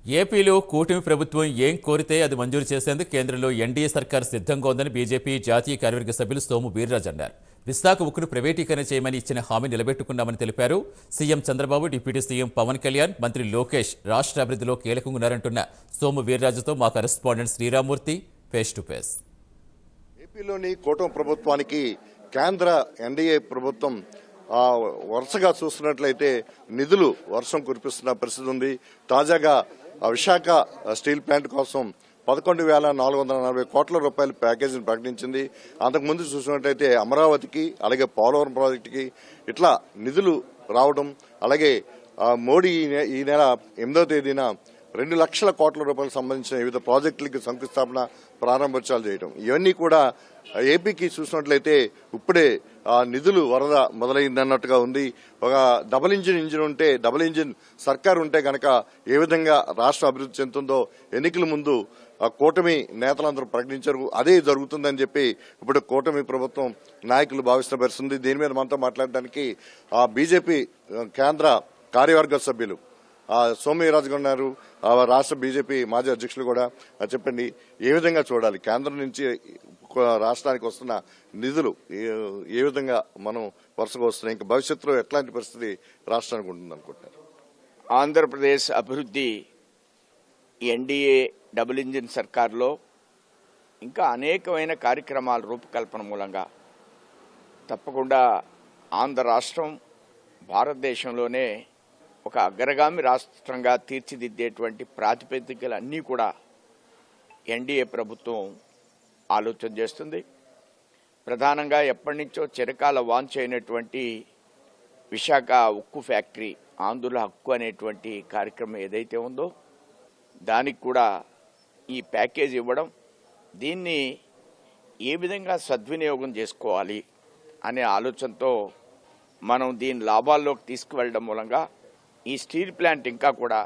ఏపీలో కూటమి ప్రభుత్వం ఏం కోరితే అది మంజూరు చేసేందుకు కేంద్రంలో ఎన్డీఏ సర్కార్ సిద్ధంగా ఉందని బీజేపీ జాతీయ కార్యవర్గ సభ్యులు సోము వీర్రాజు అన్నారు. విశాఖ ఉక్కును ప్రైవేటీకరణ చేయమని ఇచ్చిన హామీ నిలబెట్టుకున్నామని తెలిపారు. CM Chandrababu, deputy CM Pawan Kalyan, మంత్రి లోకేష్ రాష్ట్ర అభివృద్ధిలో కీలకంగా ఉన్నారంటున్న సోము వీర్రాజుతో మా correspondent Sriramamurthy face to face. ఏపీలోని కూటమి ప్రభుత్వానికి కేంద్ర ఎన్డీఏ ప్రభుత్వం వరుసగా చూస్తున్నట్లయితే నిధులు వర్షం కురిపిస్తున్న పరిస్థితి ఉంది. తాజాగా విశాఖ స్టీల్ ప్లాంట్ కోసం 11,440 కోట్ల రూపాయల ప్యాకేజీని ప్రకటించింది. అంతకుముందు చూసినట్లయితే అమరావతికి, అలాగే పోలవరం ప్రాజెక్టుకి ఇట్లా నిధులు రావడం, అలాగే మోడీ ఈ నెల 8వ తేదీన 2 లక్షల కోట్ల రూపాయలకు సంబంధించిన వివిధ ప్రాజెక్టులకి శంకుస్థాపన, ప్రారంభోత్సవాలు చేయడం, ఇవన్నీ కూడా ఏపీకి చూసినట్లయితే ఇప్పుడే నిధులు వరద మొదలైందన్నట్టుగా ఉంది. ఒక డబుల్ ఇంజిన్ ఉంటే, డబుల్ ఇంజిన్ సర్కార్ ఉంటే కనుక ఏ విధంగా రాష్ట్రం అభివృద్ధి చెందుతుందో ఎన్నికల ముందు కూటమి నేతలందరూ ప్రకటించారు. అదే జరుగుతుందని చెప్పి ఇప్పుడు కూటమి ప్రభుత్వం నాయకులు భావిస్తున్న పరిస్థితుంది. దీని మీద మనతో మాట్లాడడానికి బీజేపీ కేంద్ర కార్యవర్గ సభ్యులు సోము వీర్రాజు ఉన్నారు, రాష్ట్ర బీజేపీ మాజీ అధ్యక్షులు కూడా. చెప్పండి, ఏ విధంగా చూడాలి కేంద్రం నుంచి రాష్ట్రానికి వస్తున్న నిధులు ఏ విధంగా మనం వరుసగా వస్తున్నాయి, ఇంకా భవిష్యత్తులో ఎట్లాంటి పరిస్థితి రాష్ట్రానికి ఉంటుంది అనుకుంటున్నారు? ఆంధ్రప్రదేశ్ అభివృద్ధి ఎన్డీఏ డబుల్ ఇంజిన్ సర్కార్లో ఇంకా అనేకమైన కార్యక్రమాల రూపకల్పన మూలంగా తప్పకుండా ఆంధ్ర రాష్ట్రం భారతదేశంలోనే ఒక అగ్రగామి రాష్ట్రంగా తీర్చిదిద్దేటువంటి ప్రాతిపదికలు అన్నీ కూడా ఎన్డీఏ ప్రభుత్వం ఆలోచన చేస్తుంది. ప్రధానంగా ఎప్పటి నుంచో చిరకాల వాంఛ అయినటువంటి విశాఖ ఉక్కు ఫ్యాక్టరీ, ఆంధ్రుల హక్కు అనేటువంటి కార్యక్రమం ఏదైతే ఉందో దానికి కూడా ఈ ప్యాకేజ్ ఇవ్వడం, దీన్ని ఏ విధంగా సద్వినియోగం చేసుకోవాలి అనే ఆలోచనతో మనం దీని లాభాల్లోకి తీసుకువెళ్ళడం మూలంగా ఈ స్టీల్ ప్లాంట్ ఇంకా కూడా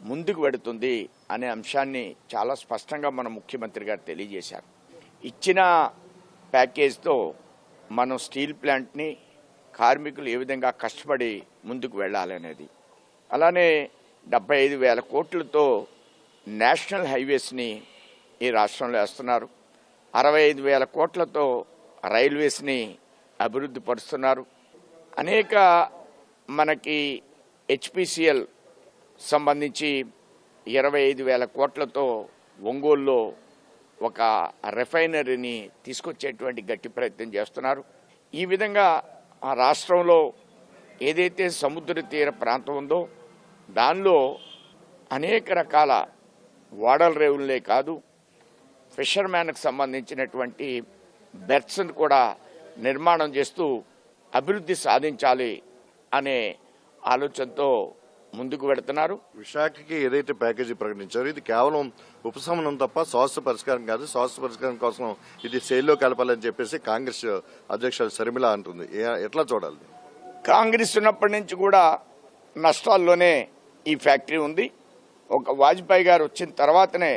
ముందుకు వెడుతుంది అనే అంశాన్ని చాలా స్పష్టంగా మన ముఖ్యమంత్రి గారు తెలియజేశారు. ఇచ్చిన ప్యాకేజ్తో మనం స్టీల్ ప్లాంట్ని, కార్మికులు ఏ విధంగా కష్టపడి ముందుకు వెళ్ళాలనేది, అలానే 75,000 కోట్లతో నేషనల్ హైవేస్ని ఈ రాష్ట్రంలో వేస్తున్నారు. 65,000 కోట్లతో రైల్వేస్ని అభివృద్ధి పరుస్తున్నారు. అనేక మనకి హెచ్పిసిఎల్ సంబంధించి 25,000 కోట్లతో ఒంగోలులో ఒక రిఫైనరీని తీసుకొచ్చేటువంటి గట్టి ప్రయత్నం చేస్తున్నారు. ఈ విధంగా ఆ రాష్ట్రంలో ఏదైతే సముద్ర తీర ప్రాంతం ఉందో దానిలో అనేక రకాల ఓడల రేవులే కాదు, ఫిషర్మ్యాన్కి సంబంధించినటువంటి బెర్త్స్ను కూడా నిర్మాణం చేస్తూ అభివృద్ధి సాధించాలి అనే ఆలోచనతో ముందుకు వెడుతున్నారు. విశాఖకి ఏదైతే ప్యాకేజీ ప్రకటించారో ఇది కేవలం ఉపశమనం తప్ప శాశ్వత పరిష్కారం కాదు. శాశ్వత పరిష్కారం కోసం ఇది సేల్లో కలపాలని చెప్పేసి కాంగ్రెస్ అధ్యక్షులు షర్మిల అంటుంది. ఎట్లా చూడాలి? కాంగ్రెస్ ఉన్నప్పటి నుంచి కూడా నష్టాల్లోనే ఈ ఫ్యాక్టరీ ఉంది. ఒక వాజ్పేయి గారు వచ్చిన తర్వాతనే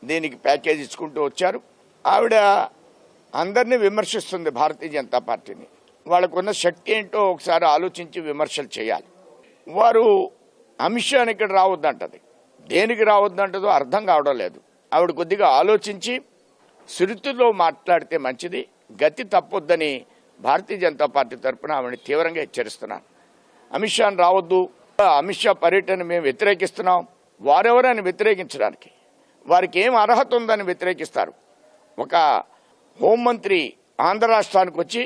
దీనికి ప్యాకేజ్ ఇచ్చుకుంటూ వచ్చారు. ఆవిడ అందరినీ విమర్శిస్తుంది, భారతీయ జనతా పార్టీని. వాళ్ళకున్న శక్తి ఏంటో ఒకసారి ఆలోచించి విమర్శలు చేయాలి. వారు అమిత్ షాని ఇక్కడ రావద్దంటది, దేనికి రావద్దంటదో అర్థం కావడం లేదు. ఆవిడ కొద్దిగా ఆలోచించి శృతిలో మాట్లాడితే మంచిది, గతి తప్పొద్దని భారతీయ జనతా పార్టీ తరఫున ఆవిడని తీవ్రంగా హెచ్చరిస్తున్నాను. అమిత్ షాని రావద్దు, అమిత్ షా పర్యటన మేము వ్యతిరేకిస్తున్నాం. వారెవరని వ్యతిరేకించడానికి, వారికి ఏం అర్హత ఉందని వ్యతిరేకిస్తారు? ఒక హోంమంత్రి ఆంధ్ర రాష్ట్రానికి వచ్చి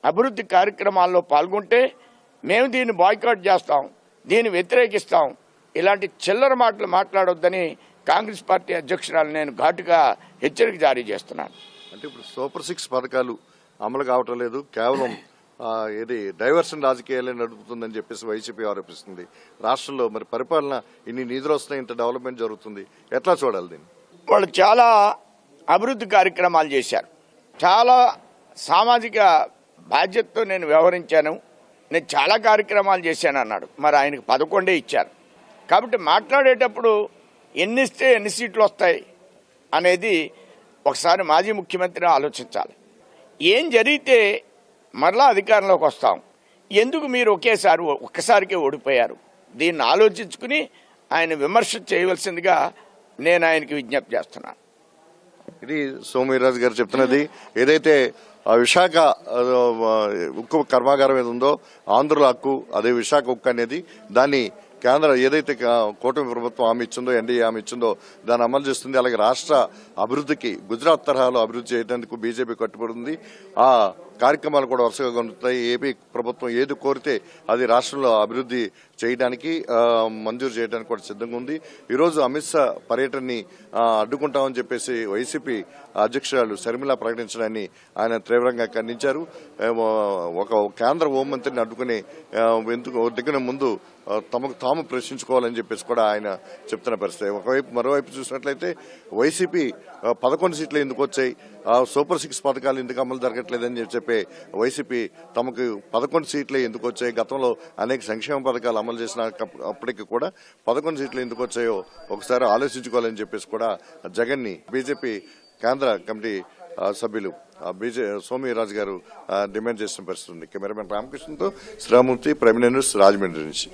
అభివృద్ధి కార్యక్రమాల్లో పాల్గొంటే మేము దీన్ని బాయ్కాట్ చేస్తాం, దీన్ని వ్యతిరేకిస్తాం, ఇలాంటి చిల్లర మాటలు మాట్లాడొద్దని కాంగ్రెస్ పార్టీ అధ్యక్షురాలు నేను ఘాటుగా హెచ్చరిక జారీ చేస్తున్నాను. అంటే ఇప్పుడు సూపర్ 6 పథకాలు అమలు కావటం లేదు, కేవలం ఇది డైవర్షన్ రాజకీయాలే నడుపుతుందని చెప్పేసి వైసీపీ ఆరోపిస్తుంది. రాష్ట్రంలో మరి పరిపాలన ఇన్ని నిధులు వస్తున్నాయి, ఇంత డెవలప్మెంట్ జరుగుతుంది, ఎట్లా చూడాలి దీన్ని? వాళ్ళు చాలా అభివృద్ధి కార్యక్రమాలు చేశారు, చాలా సామాజిక బాధ్యతతో నేను వ్యవహరించాను, నేను చాలా కార్యక్రమాలు చేశాను అన్నాడు. మరి ఆయనకు 11 ఇచ్చారు. కాబట్టి మాట్లాడేటప్పుడు ఎన్నిస్తే ఎన్ని సీట్లు వస్తాయి అనేది ఒకసారి మాజీ ముఖ్యమంత్రి ఆలోచించాలి. ఏం జరిగితే మరలా అధికారంలోకి వస్తాం, ఎందుకు మీరు ఒక్కసారికే ఓడిపోయారు, దీన్ని ఆలోచించుకుని ఆయన విమర్శ చేయవలసిందిగా నేను ఆయనకి విజ్ఞప్తి చేస్తున్నాను. ఇది సోమవీర్రాజు గారు చెప్తున్నది. ఏదైతే విశాఖ ఉక్కు కర్మాగారం ఏది ఉందో ఆంధ్రుల హక్కు, అదే విశాఖ ఉక్కు అనేది దాన్ని కేంద్ర ఏదైతే కూటమి ప్రభుత్వం హామీ ఇచ్చిందో, ఎన్డీఏ హామీ ఇచ్చిందో దాన్ని అమలు చేస్తుంది. అలాగే రాష్ట్ర అభివృద్ధికి గుజరాత్ తరహాలో అభివృద్ధి చేయడానికి బీజేపీ కట్టుబడింది. ఆ కార్యక్రమాలు కూడా వరుసగా కొనుతాయి. ఏపీ ప్రభుత్వం ఏది కోరితే అది రాష్ట్రంలో అభివృద్ధి చేయడానికి మంజూరు చేయడానికి కూడా సిద్ధంగా ఉంది. ఈరోజు అమిత్ షా పర్యటనని అడ్డుకుంటామని చెప్పేసి వైసీపీ అధ్యక్షురాలు షర్మిల ప్రకటించడాన్ని ఆయన తీవ్రంగా ఖండించారు. ఒక కేంద్ర హోంమంత్రిని అడ్డుకునే దిగిన ముందు తమకు తాము ప్రశ్నించుకోవాలని చెప్పేసి కూడా ఆయన చెప్తున్న పరిస్థితి. మరోవైపు చూసినట్లయితే వైసీపీ 11 సీట్లు ఎందుకు వచ్చాయి, సూపర్ 6 పథకాలు ఎందుకు అమలు జరగట్లేదని చెప్పే వైసీపీ తమకు 11 సీట్లే ఎందుకు వచ్చాయి, గతంలో అనేక సంక్షేమ పథకాలు అమలు చేసిన అప్పటికి కూడా 11 సీట్లు ఎందుకు వచ్చాయో ఒకసారి ఆలోచించుకోవాలని చెప్పేసి కూడా జగన్ ని బీజేపీ కేంద్ర కమిటీ సభ్యులు సోమవీర్రాజు గారు డిమాండ్ చేసిన పరిస్థితి ఉంది. కెమెరామెన్ రామకృష్ణతో శ్రీరామూర్తి, ప్రైమ్ న్యూస్, రాజమండ్రి నుంచి.